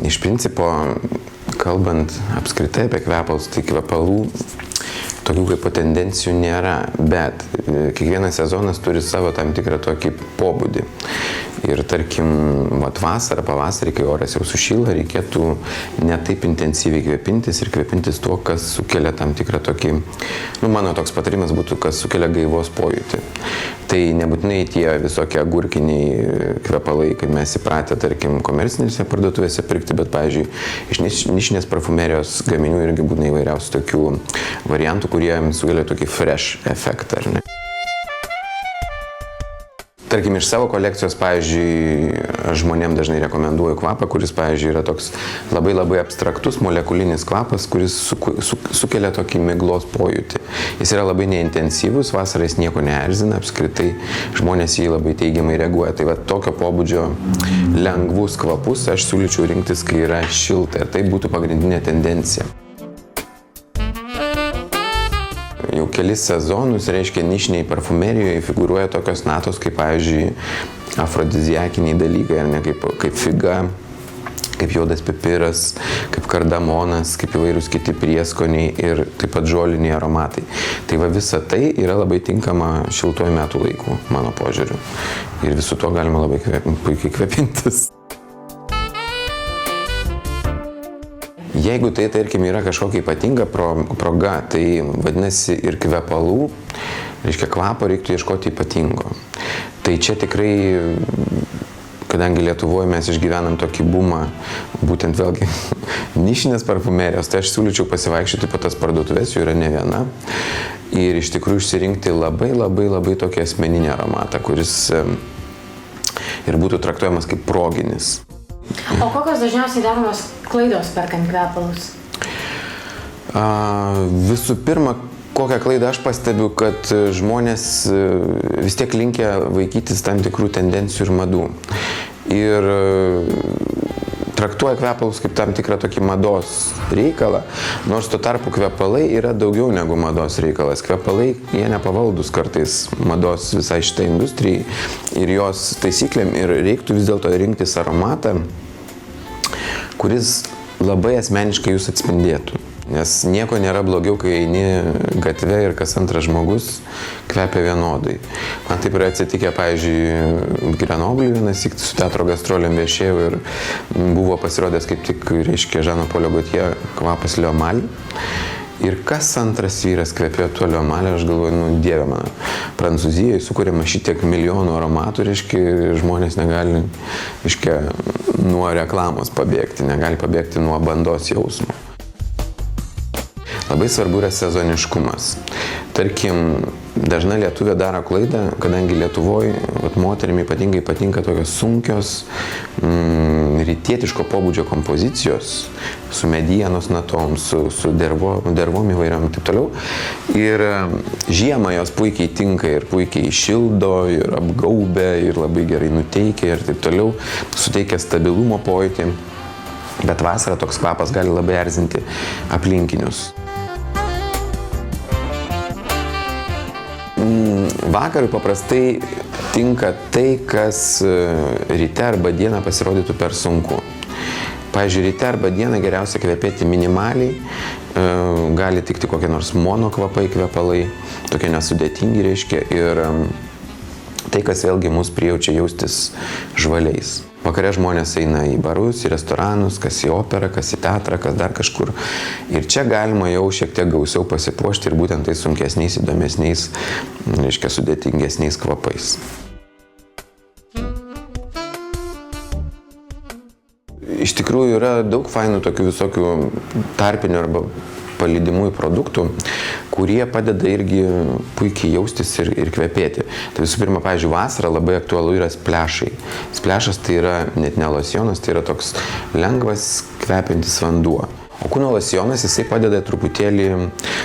Iš principo, kalbant apskritai apie kvepalus, tai kvepalų tokių kaip tendencijų nėra, bet kiekvienas sezonas turi savo tam tikrą tokį pobūdį. Ir tarkim, vasarą, pavasarį, kai oras jau sušyla, reikėtų ne taip intensyviai kvepintis ir kvepintis tuo, kas sukelia tam tikrą tokį, mano toks patarimas būtų, kas sukelia gaivos pojūtį. Tai nebūtinai tie visokie agurkiniai kvepalai, kaip mes įpratę, tarkim, komercinėse parduotuvėse pirkti, bet, pavyzdžiui, iš nišinės parfumerijos gaminių irgi būna įvairiausių tokių variantų, kurie sukelia tokį fresh efektą, ar ne? Tarkim, iš savo kolekcijos, pavyzdžiui, žmonėm dažnai rekomenduoju kvapą, kuris, pavyzdžiui, yra toks labai abstraktus molekulinis kvapas, kuris sukelia tokį miglos pojūtį. Jis yra labai neintensyvus, vasarą jis nieko neerzina, apskritai žmonės jį labai teigiamai reaguoja. Tai va, tokio pobūdžio lengvus kvapus aš siūlyčiau rinktis, kai yra šilta, ir tai būtų pagrindinė tendencija. Jau kelis sezonus, reiškia, nišiniai parfumerijoje figūruoja tokios natos, kaip, pavyzdžiui, afrodiziakiniai dalykai, ar ne, kaip figa, kaip juodas pipiras, kaip kardamonas, kaip įvairūs kiti prieskoniai ir taip pat žoliniai aromatai. Tai va, visa tai yra labai tinkama šiltuoju metų laiku, mano požiūriu. Ir visu to galima labai puikiai kvepintis. Jeigu tai, tarkim, yra kažkokia ypatinga proga, tai vadinasi ir kvepalų, reiškia, kvapo reiktų ieškoti ypatingo. Tai čia tikrai, kadangi Lietuvoje mes išgyvenam tokį bumą, būtent vėlgi nišinės parfumerijos, tai aš siūlyčiau pasivaikščioti po tas parduotuvės, jų yra ne viena. Ir iš tikrųjų išsirinkti labai tokį asmeninį aromatą, kuris ir būtų traktuojamas kaip proginis. O kokios dažniausiai daromos klaidos perkant kvepalus? Visų pirma, kokią klaidą aš pastebiu, kad žmonės vis tiek linkę vaikytis tam tikrų tendencijų ir madų. Ir traktuoja kvepalus kaip tam tikrą tokį mados reikalą, nors tuo tarpu kvepalai yra daugiau negu mados reikalas. Kvepalai, jie nepavaldus kartais mados visai šitai industrijai ir jos taisyklėm, ir reiktų vis dėlto rinktis aromatą, kuris labai asmeniškai jūs atspindėtų. Nes nieko nėra blogiau, kai eini gatve ir kas antras žmogus kvepia vienodai. Man taip yra atsitikę, pavyzdžiui, Grenobliui vienąsyk su teatro gastrolėm viešėjau ir buvo pasirodęs kaip tik, reiškia, Žano Polio Gaultier kvapas L'Eau Mali. Ir kas antras vyras kvepėjo tuo L'Eau Mali, aš galvoju, Dieve mano, Prancūzijoje sukūrėma šitiek milijonų aromatų, reiškia, žmonės negali, reiškia, nuo reklamos pabėgti, negali pabėgti nuo bandos jausmo. Labai svarbu yra sezoniškumas. Tarkim, dažna lietuvė daro klaidą, kadangi Lietuvoje moterim ypatingai patinka tokios sunkios, rytietiško pobūdžio kompozicijos, su medienos natom, su dervom įvairiom ir taip toliau. Ir žiemą jos puikiai tinka ir puikiai šildo, ir apgaubia, ir labai gerai nuteikia ir taip toliau, suteikia stabilumo pojūtį. Bet vasarą toks kvapas gali labai erzinti aplinkinius. Vakarui paprastai tinka tai, kas ryte arba dieną pasirodytų per sunku. Pavyzdžiui, ryte arba dieną geriausia kvepėti minimaliai, gali tikti kokie nors monokvapai, kvepalai, tokie nesudėtingi, reiškia, ir tai, kas vėlgi mus prijaučia jaustis žvaliais. Vakare žmonės eina į barus, į restoranus, kas į operą, kas į teatrą, kas dar kažkur. Ir čia galima jau šiek tiek gausiau pasipuošti ir būtent tai sunkesniais, įdomesniais, reiškia, sudėtingesniais kvapais. Iš tikrųjų yra daug fainų tokių visokių tarpinių arba palydimųjų produktų, kurie padeda irgi puikiai jaustis ir kvepėti. Tai visų pirma, pavyzdžiui, vasarą labai aktualu yra splešai. Splešas tai yra net ne losjonas, tai yra toks lengvas kvepiantis vanduo. O kūno losjonas, jisai padeda truputėlį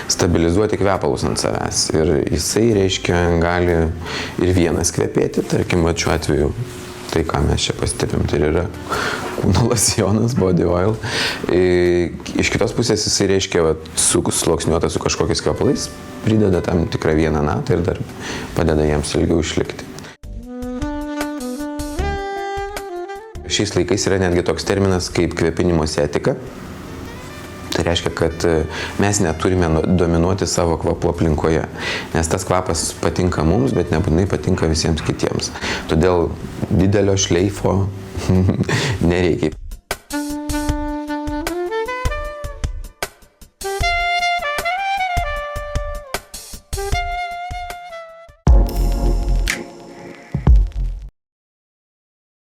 stabilizuoti kvepalus ant savęs. Ir jisai, reiškia, gali ir vienas kvepėti, tarkim, šiuo atveju. Tai, ką mes čia pastebim, tai yra kūno losjonas, body oil. Iš kitos pusės jisai, reiškia, sluoksniuota su kažkokiais kvepalais, prideda tam tikrą vieną natą ir dar padeda jiems ilgiau išlikti. Šiais laikais yra netgi toks terminas kaip kvėpinimosi etika. Tai reiškia, kad mes neturime dominuoti savo kvapu aplinkoje, nes tas kvapas patinka mums, bet nebūtinai patinka visiems kitiems. Todėl didelio šleifo nereikia.